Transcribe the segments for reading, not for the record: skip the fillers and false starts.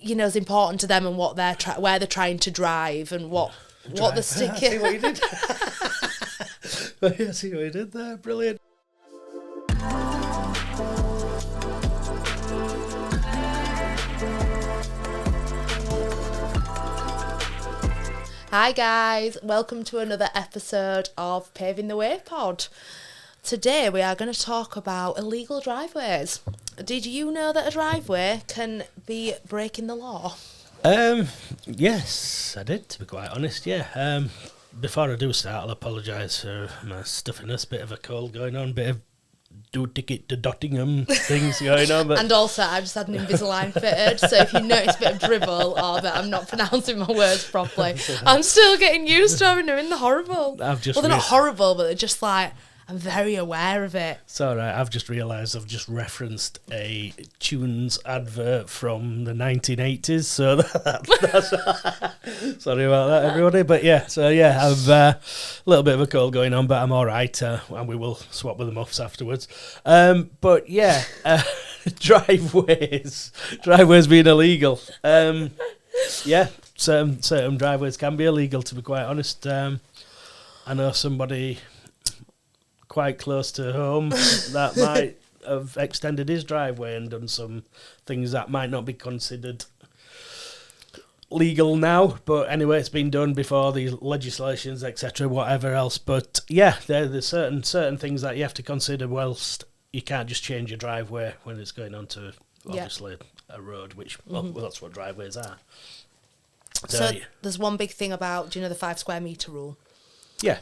is important to them and what they're where they're trying to drive and what the stick is. See what you did? I see what you did there. Brilliant. Hi guys, welcome to another episode of Paving the Way pod. Today we are going to talk about illegal driveways. Did you know that a driveway can be breaking the law? Yes, I did, to be quite honest, yeah. Before I do start, I'll apologise for my stuffiness, bit of a cold going on, bit of do ticket to Dottingham things going on. But And also, I've just had an Invisalign fitted, so if you notice a bit of dribble or that I'm not pronouncing my words properly, I'm still getting used to having them in the horrible. They're not horrible, but they're just like, I'm very aware of it. It's all right. I've just realised I've just referenced a Tunes advert from the 1980s, so that's sorry about that, everybody. But I've a little bit of a cold going on, but I'm all right, and we will swap with the muffs afterwards. Driveways being illegal. Certain driveways can be illegal, to be quite honest. I know somebody quite close to home that might have extended his driveway and done some things that might not be considered legal now, but anyway, it's been done before these legislations, etc., whatever else. But yeah, there's certain things that you have to consider whilst you can't just change your driveway when it's going onto obviously a road, which that's what driveways are. So there's one big thing about, do you know the 5 square metre rule? Yeah.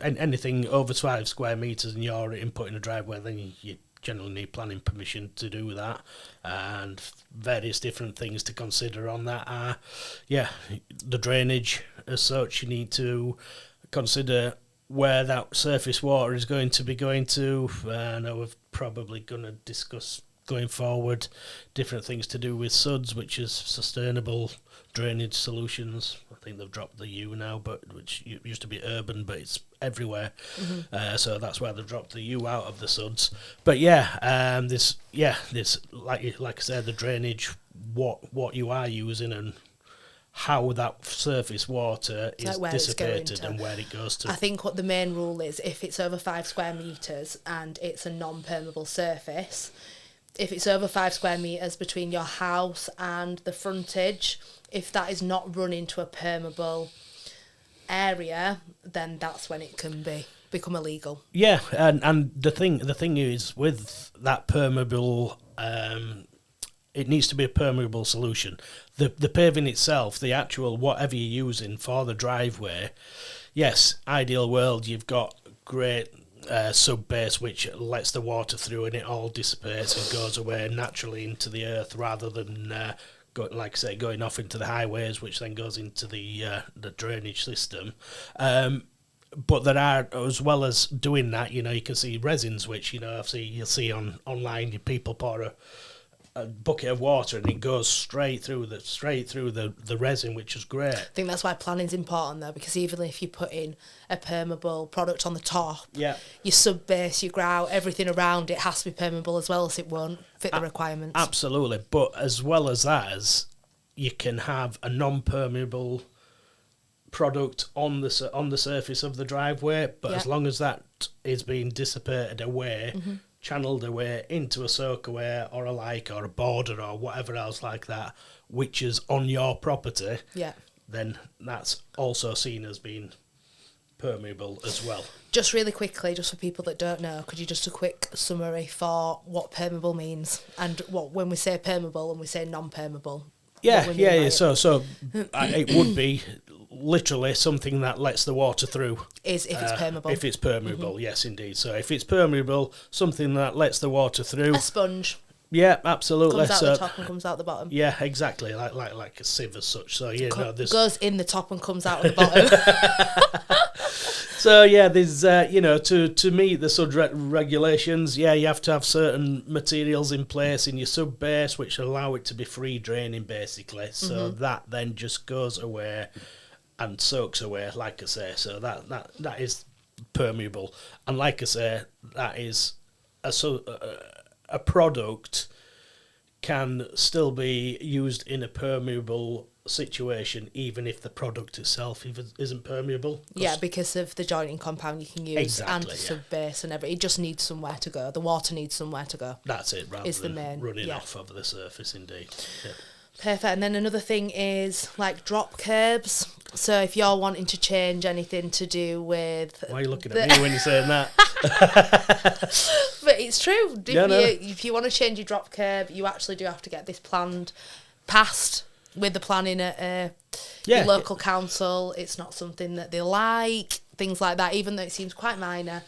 And anything over 5 square metres and you're inputting a driveway, then you generally need planning permission to do that. And various different things to consider on that are, the drainage as such. You need to consider where that surface water is going to be going to. I know we're probably going to discuss going forward different things to do with SUDs, which is sustainable drainage solutions. I think they've dropped the U now, but which used to be urban, but it's everywhere. So that's why they've dropped the U out of the SUDs. But this like I said, the drainage, what you are using and how that surface water is dissipated and where it goes to. I think what the main rule is, if it's over 5 square metres and it's a non-permeable surface, if it's over 5 square metres between your house and the frontage, if that is not run into a permeable area, then that's when it can become illegal. Yeah, and the thing is, with that permeable, it needs to be a permeable solution. The paving itself, the actual whatever you're using for the driveway, yes, ideal world, you've got great sub base which lets the water through and it all dissipates and goes away naturally into the earth rather than going off into the highways, which then goes into the drainage system. But there are, as well as doing that, you can see resins, which you'll see online. People pour a bucket of water and it goes straight through the resin, which is great. I think that's why planning's important though, because even if you put in a permeable product on the top, your sub base, your grout, everything around it has to be permeable as well, as it won't fit the requirements. Absolutely, but as well as that, you can have a non-permeable product on the surface of the driveway, but as long as that is being dissipated away, channeled away into a soakaway or a border or whatever else like that, which is on your property, then that's also seen as being permeable as well. Just really quickly, just for people that don't know, could you just a quick summary for what permeable means and what when we say permeable and we say non-permeable? So it would be literally something that lets the water through. If it's permeable. If it's permeable, yes, indeed. So if it's permeable, something that lets the water through. A sponge. Yeah, absolutely. Comes out the top and comes out the bottom. Yeah, exactly, like a sieve as such. So this goes in the top and comes out of the bottom. So there's to meet the SUD regulations, you have to have certain materials in place in your sub base which allow it to be free draining basically. So that then just goes away and soaks away, like I say. So that is permeable, and like I say, that is a product can still be used in a permeable situation, even if the product itself isn't permeable. Yeah, because of the joining compound you can use, Exactly, and the sub-base and everything. It just needs somewhere to go. The water needs somewhere to go. That's it, rather than running off of the surface, indeed. Yeah. Perfect. And then another thing is like drop kerbs. So if you're wanting to change anything to do with... Why are you looking at me when you're saying that? But it's true. If you want to change your drop curb, you actually do have to get this passed with the planning at your local council. It's not something that they like, things like that, even though it seems quite minor.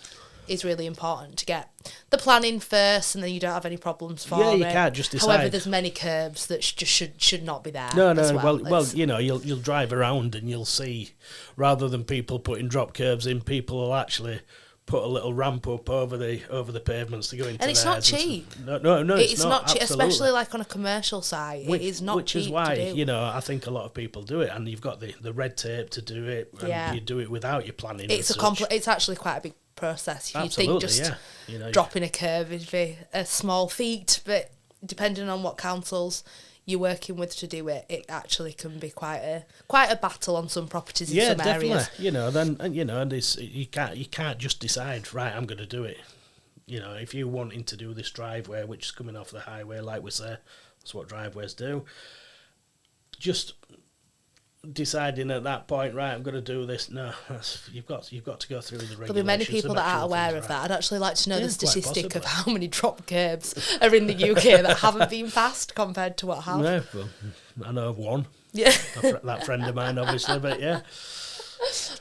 Is really important to get the planning first, and then you don't have any problems for it. Yeah, you can't just decide. However, there's many curbs that should not be there. No, as well, you know, you'll drive around and you'll see, rather than people putting drop curbs in, people will actually put a little ramp up over the pavements to go into. And it's not cheap. No, it's not cheap, especially like on a commercial site. It is not which cheap. Which is why, to do. you know, I think a lot of people do it, and you've got the red tape to do it, and you do it without your planning. It's it's actually quite a big process. You think just dropping a curve would be a small feat, but depending on what councils you're working with to do it, it actually can be quite a battle on some properties in some areas. You know, and it's, you can't just decide, right, I'm going to do it. You know, if you're wanting to do this driveway, which is coming off the highway, like we say, that's what driveways do. Just deciding at that point, right, I'm going to do this. No, you've got to go through the regulations. There'll be many people that aren't aware of that. I'd actually like to know the statistic of how many drop curbs are in the UK that haven't been passed compared to what have. Yeah, well, I know of one. Yeah, that friend of mine, obviously, but yeah,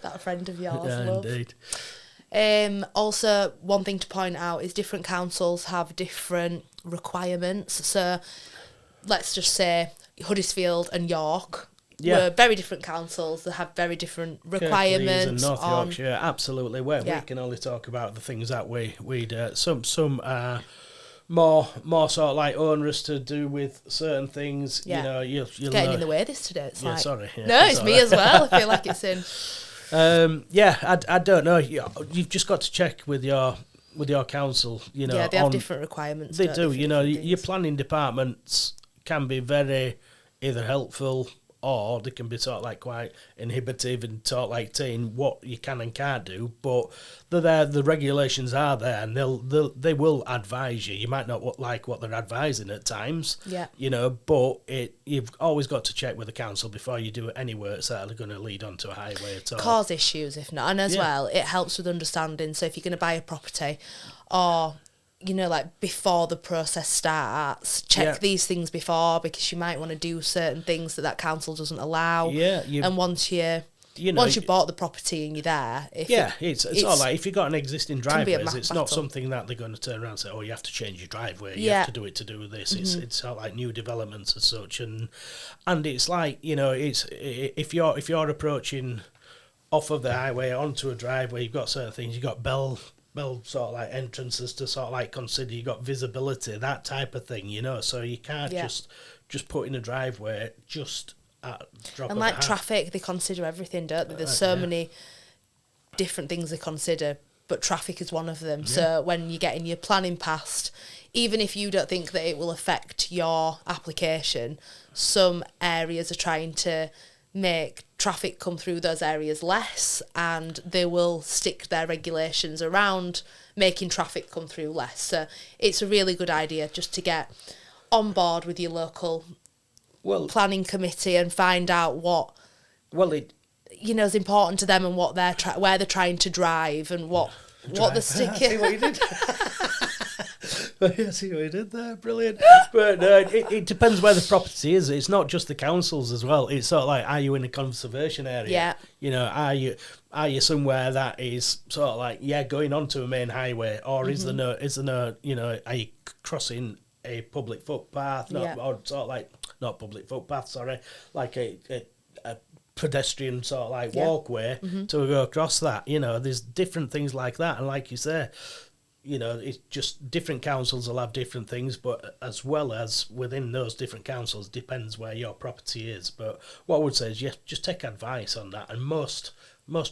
that friend of yours. Yeah, love. Indeed. Also, one thing to point out is different councils have different requirements. So, let's just say Huddersfield and York. Were very different councils that have very different requirements. And North Yorkshire, absolutely. We can only talk about the things that we do. Some are more sort of like onerous to do with certain things. Yeah. You know, you'll getting know. in the way this today. It's like, sorry. Yeah, no, it's me as well. I feel like it's in. I don't know. You've just got to check with your council. You know, they have different requirements. They do. You know, your planning departments can be very either helpful, or they can be sort of like quite inhibitive and sort of like saying what you can and can't do, but they're there, the regulations are there, and they will advise you. You might not like what they're advising at times, you know, but you've always got to check with the council before you do any works that are going to lead onto a highway at all. Cause issues, if not, and as well, it helps with understanding. So if you're going to buy a property, or you know, like before the process starts, check these things before, because you might want to do certain things that council doesn't allow. And once you bought the property and you're there, it's all like if you've got an existing driveway, it's not battle. something that they're going to turn around and say, oh, you have to change your driveway, you have to do it to do this. Mm-hmm. It's sort of like new developments as such, and it's like, you know, it's if you're approaching off of the highway onto a driveway, you've got certain things. You've got bell sort of like entrances to sort of like consider. You got visibility, that type of thing, you know. So you can't just put in a driveway just at drop. And like traffic, they consider everything, don't they? There's so many different things they consider, but traffic is one of them. So when you're getting your planning passed, even if you don't think that it will affect your application, some areas are trying to make traffic come through those areas less, and they will stick their regulations around making traffic come through less. So it's a really good idea just to get on board with your local planning committee and find out what is important to them, and what where they're trying to drive, and what the stick. See what you did. I see what you did there, brilliant. But it depends where the property is. It's not just the councils as well. It's sort of like, are you in a conservation area? Yeah. You know, are you somewhere that is sort of like going onto a main highway, or is there no, you know, are you crossing a public footpath? Or sort of like not public footpath, sorry, like a pedestrian sort of like walkway to go across that. You know, there's different things like that, and like you say, you know, it's just different councils will have different things, but as well as within those different councils, depends where your property is. But what I would say is, just take advice on that, and most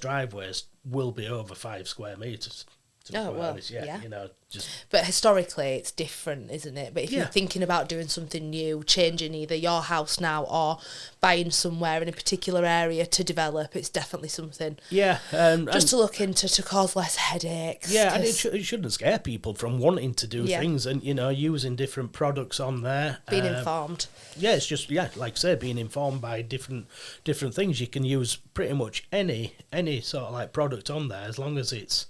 driveways will be over 5 square metres, To be quite honest, you know, just. But historically, it's different, isn't it? But if you're thinking about doing something new, changing either your house now or buying somewhere in a particular area to develop, it's definitely something. Yeah, just to look into to cause less headaches. Yeah, and it shouldn't scare people from wanting to do things and, you know, using different products on there. Being informed. Yeah, it's just, like I say, being informed by different things. You can use pretty much any sort of like product on there as long as it's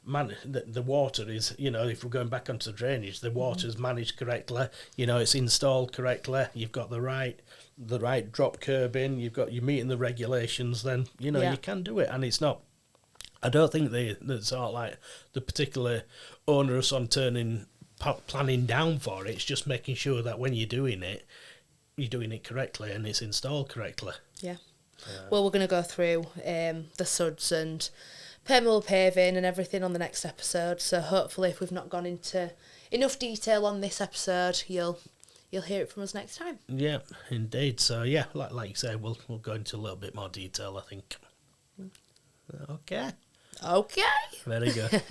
the water is, you know, if we're going back onto the drainage, the water is managed correctly, you know, it's installed correctly, you've got the right drop curb in, you're meeting the regulations, then, you know, you can do it. And it's not, I don't think the sort of like the particular onerous on planning down for it. It's just making sure that when you're doing it correctly and it's installed correctly. Yeah. Well, we're going to go through the suds and permeable paving and everything on the next episode. So hopefully, if we've not gone into enough detail on this episode, you'll hear it from us next time. Yeah, indeed. So yeah, like you say, we'll go into a little bit more detail, I think. Okay. Okay. Very good.